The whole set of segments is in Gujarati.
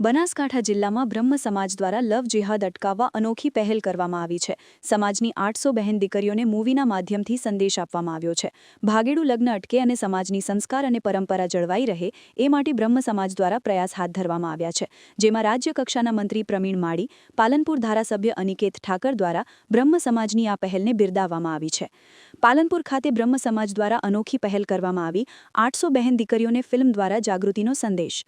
બનાસકાંઠા જિલ્લામાં બ્રહ્મ સમાજ દ્વારા લવ જેહાદ અટકાવવા અનોખી પહેલ કરવામાં આવી છે. સમાજની 800 બહેન દીકરીઓને મૂવીના માધ્યમથી સંદેશ આપવામાં આવ્યો છે. ભાગેડુ લગ્ન અટકે અને સમાજની સંસ્કાર અને પરંપરા જળવાઈ રહે એ માટે બ્રહ્મ સમાજ દ્વારા પ્રયાસ હાથ ધરવામાં આવ્યા છે. જેમાં રાજ્ય કક્ષાના મંત્રી પ્રવીણ માળી, પાલનપુર ધારાસભ્ય અનિકેત ઠાકર દ્વારા બ્રહ્મ સમાજની આ પહેલને બિરદાવવામાં આવી છે. પાલનપુર ખાતે બ્રહ્મ સમાજ દ્વારા અનોખી પહેલ કરવામાં આવી. 800 બહેન દીકરીઓને ફિલ્મ દ્વારા જાગૃતિનો સંદેશ.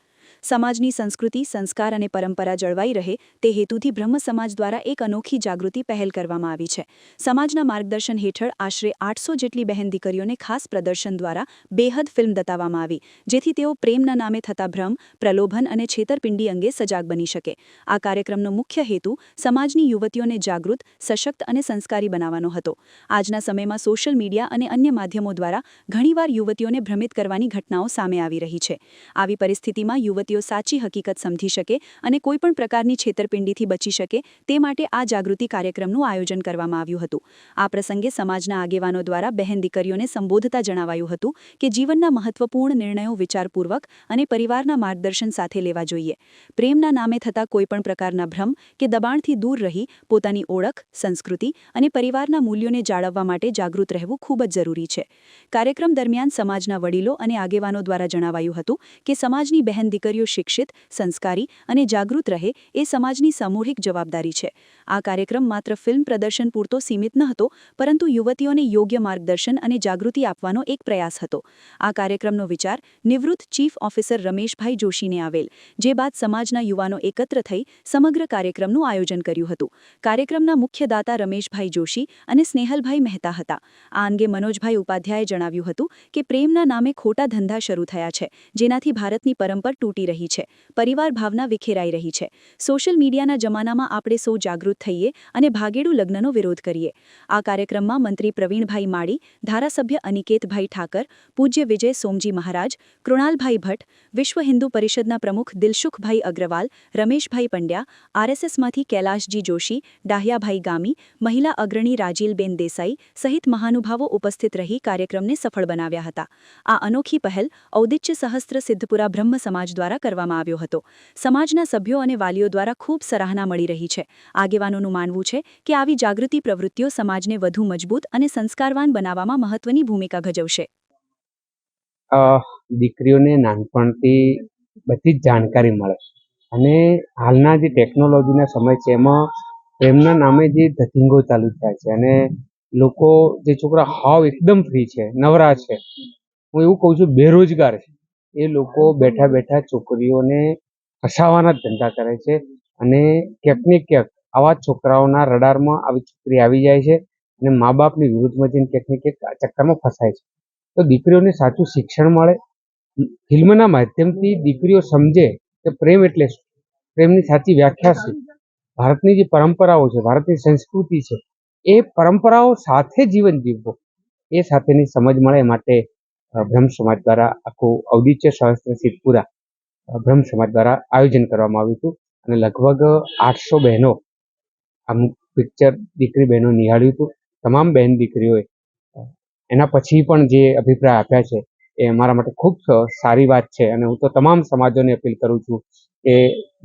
સમાજની સંસ્કૃતિ, સંસ્કાર અને પરંપરા જળવાઈ રહે તે હેતુથી બ્રહ્મ સમાજ દ્વારા એક અનોખી જાગૃતિ પહેલ કરવામાં આવી છે. સમાજના માર્ગદર્શન હેઠળ આશરે 800 જેટલી બહેન દીકરીઓને ખાસ પ્રદર્શન દ્વારા બેહદ ફિલ્મ બતાવવામાં આવી, જેથી તેઓ પ્રેમના નામે થતા ભ્રમ, પ્રલોભન અને છેતરપિંડી અંગે સજાગ બની શકે. આ કાર્યક્રમનો મુખ્ય હેતુ સમાજની યુવતીઓને જાગૃત, સશક્ત અને સંસ્કારી બનાવવાનો હતો. આજના સમયમાં સોશિયલ મીડિયા અને અન્ય માધ્યમો દ્વારા ઘણીવાર યુવતીઓને ભ્રમિત કરવાની ઘટનાઓ સામે આવી રહી છે. આવી પરિસ્થિતિમાં યુવતીઓ સાચી હકીકત સમજી શકે અને કોઈપણ પ્રકારની છેતરપિંડીથી બચી શકે તે માટે આ જાગૃતિ કાર્યક્રમનું આયોજન કરવામાં આવ્યું હતું. આ પ્રસંગે સમાજના આગેવાનો દ્વારા બહેન દીકરીઓને સંબોધતા જણાવાયું હતું કે જીવનના મહત્વપૂર્ણ નિર્ણયો વિચારપૂર્વક અને પરિવારના માર્ગદર્શન સાથે લેવા જોઈએ. પ્રેમના નામે થતા કોઈપણ પ્રકારના ભ્રમ કે દબાણથી દૂર રહી પોતાની ઓળખ, સંસ્કૃતિ અને પરિવારના મૂલ્યોને જાળવવા માટે જાગૃત રહેવું ખૂબ જ જરૂરી છે. કાર્યક્રમ દરમિયાન સમાજના વડીલો અને આગેવાનો દ્વારા જણાવાયું હતું કે સમાજની બહેન દીકરીઓ શિક્ષિત, સંસ્કારી અને જાગૃત રહે એ સમાજની સામૂહિક જવાબદારી છે. આ કાર્યક્રમ માત્ર ફિલ્મ પ્રદર્શન પૂરતો સીમિત ન હતો, પરંતુ યુવતીઓને યોગ્ય માર્ગદર્શન અને જાગૃતિ આપવાનો એક પ્રયાસ હતો. આ કાર્યક્રમનો વિચાર નિવૃત્ત ચીફ ઓફિસર રમેશભાઈ જોશીને આવેલ, જે બાદ સમાજના યુવાનો એકત્ર થઈ સમગ્ર કાર્યક્રમનું આયોજન કર્યું હતું. કાર્યક્રમના મુખ્ય દાતા રમેશભાઈ જોશી અને સ્નેહલભાઈ મહેતા હતા. આ અંગે મનોજભાઈ ઉપાધ્યાયે જણાવ્યું હતું કે પ્રેમના નામે ખોટા ધંધા શરૂ થયા છે, જેનાથી ભારતની પરંપરા તૂટી રહી છે, પરિવાર ભાવના વિખેરાઈ રહી છે. સોશિયલ મીડિયાના જમાનામાં આપણે સૌ જાગૃત થઈએ અને ભાગેડુ લગ્નનો વિરોધ કરીએ. આ કાર્યક્રમમાં મંત્રી પ્રવીણભાઈ માળી, ધારાસભ્ય અનિકેતભાઈ ઠાકર, પૂજ્ય વિજય સોમજી મહારાજ, કૃણાલભાઈ ભટ્ટ, વિશ્વ હિન્દુ પરિષદના પ્રમુખ દિલસુખભાઈ અગ્રવાલ, રમેશભાઈ પંડ્યા, આરએસએસમાંથી કૈલાશજી જોશી, ડાહ્યાભાઈ ગામી, મહિલા અગ્રણી રાજીલબેન દેસાઈ સહિત મહાનુભાવો ઉપસ્થિત રહી કાર્યક્રમને સફળ બનાવ્યા હતા. આ અનોખી પહેલ ઔદિત્ય સહસ્ત્ર સિદ્ધપુરા બ્રહ્મ સમાજ દ્વારા કરવામાં આવ્યો હતો. સમાજના સભ્યો અને વાલીઓ દ્વારા ખૂબ સરાહના મળી રહી છે. આગેવાનોનું માનવું છે કે આવી જાગૃતિ પ્રવૃત્તિઓ સમાજને વધુ મજબૂત અને સંસ્કારવાન બનાવવામાં મહત્વની ભૂમિકા ભજવશે. દીકરીઓને નાનપણથી બધી જ જાણકારી મળે અને હાલના જે ટેકનોલોજીના સમય છે એમાં પ્રેમના નામે જે ધતિંગો ચાલુ થાય છે અને લોકો જે છોકરા હાવ એકદમ ફ્રી છે, નવરા છે, હું એવું કહું છું બેરોજગાર છે, એ લોકો બેઠા બેઠા છોકરીઓને ફસાવાના જ ધંધા કરે છે અને ક્યાંક ને ક્યાંક આવા છોકરાઓના રડારમાં આવી છોકરી આવી જાય છે અને મા બાપની વિરુદ્ધમાં જઈને ક્યાંક ને ક્યાંક આ ચક્કરમાં ફસાય છે. તો દીકરીઓને સાચું શિક્ષણ મળે, ફિલ્મના માધ્યમથી દીકરીઓ સમજે કે પ્રેમ એટલે શું, પ્રેમની સાચી વ્યાખ્યા શું, ભારતની જે પરંપરાઓ છે, ભારતની સંસ્કૃતિ છે, એ પરંપરાઓ સાથે જીવન જીવવું એ સાથેની સમજ મળે માટે બ્રહ્મ સમાજ દ્વારા આખું ઔદિત્ય સહસ્ત્ર સિદ્ધપુરા બ્રહ્મ સમાજ દ્વારા આયોજન કરવામાં આવ્યું હતું અને લગભગ 800 બહેનો આમ પિક્ચર દીકરી બહેનો નિહાળ્યું હતું. તમામ બહેન દીકરીઓએ એના પછી પણ જે અભિપ્રાય આપ્યા છે એ અમારા માટે ખૂબ સારી વાત છે અને હું તો તમામ સમાજોને અપીલ કરું છું કે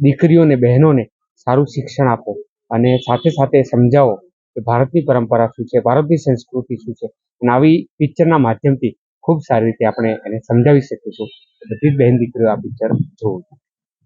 દીકરીઓને, બહેનોને સારું શિક્ષણ આપો અને સાથે સાથે સમજાવો કે ભારતની પરંપરા શું છે, ભારતની સંસ્કૃતિ શું છે અને આવી પિક્ચરના માધ્યમથી ખૂબ સારી રીતે આપણે એને સમજાવી શકીશું. બધી જ બહેન દીકરીઓ આ પિક્ચર જોવું.